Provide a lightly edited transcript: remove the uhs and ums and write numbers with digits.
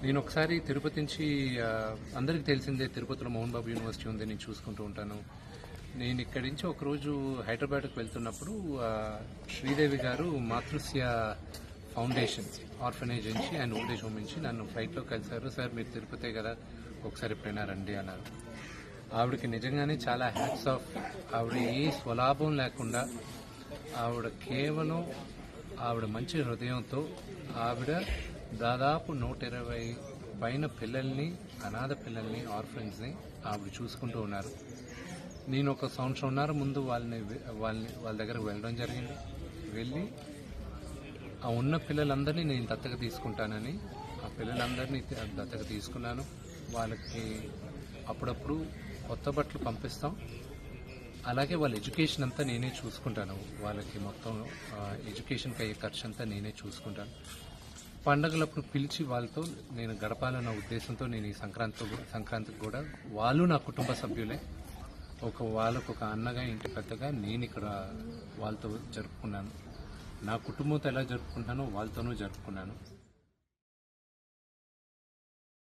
నేను ఒకసారి తిరుపతి నుంచి అందరికీ తెలిసిందే తిరుపతిలో మోహన్ బాబు యూనివర్సిటీ ఉంది, నేను చూసుకుంటూ ఉంటాను. నేను ఇక్కడి నుంచి ఒకరోజు హైదరాబాద్కి వెళ్తున్నప్పుడు శ్రీదేవి గారు మాతృశ్య ఫౌండేషన్ ఆర్ఫనేజ్ నుంచి అండ్ ఓల్డ్ ఏజ్ హోమ్ నుంచి నన్ను ఫ్లైట్లో కలిశారు. సార్ మీరు తిరుపతే కదా, ఒకసారి ఎప్పుడైనా రండి అన్నారు. ఆవిడకి నిజంగానే చాలా హ్యాట్స్ ఆఫ్. ఆవిడ ఏ స్వలాభం లేకుండా ఆవిడ కేవలం ఆవిడ మంచి హృదయంతో ఆవిడ దాదాపు 120 పైన పిల్లల్ని, అనాథ పిల్లల్ని, ఆర్ఫెన్స్ని ఆవిడ చూసుకుంటూ ఉన్నారు. నేను ఒక సంవత్సరంన్నర ముందు వాళ్ళ దగ్గరకు వెళ్ళడం జరిగింది. వెళ్ళి ఆ ఉన్న పిల్లలందరినీ నేను దత్తత తీసుకుంటానని ఆ పిల్లలందరినీ దత్తత తీసుకున్నాను. వాళ్ళకి అప్పుడప్పుడు కొత్త బట్టలు పంపిస్తాం. అలాగే వాళ్ళ ఎడ్యుకేషన్ అంతా నేనే చూసుకుంటాను. వాళ్ళకి మొత్తం ఎడ్యుకేషన్కి అయ్యే ఖర్చు అంతా నేనే చూసుకుంటాను. పండగలప్పుడు పిలిచి వాళ్ళతో నేను గడపాలన్న ఉద్దేశంతో నేను ఈ సంక్రాంతికి కూడా వాళ్ళు నా కుటుంబ సభ్యులే. వాళ్ళకు ఒక అన్నగా, ఇంటి పెద్దగా నేను ఇక్కడ వాళ్ళతో జరుపుకున్నాను. నా కుటుంబంతో ఎలా జరుపుకుంటానో వాళ్ళతోనూ జరుపుకున్నాను.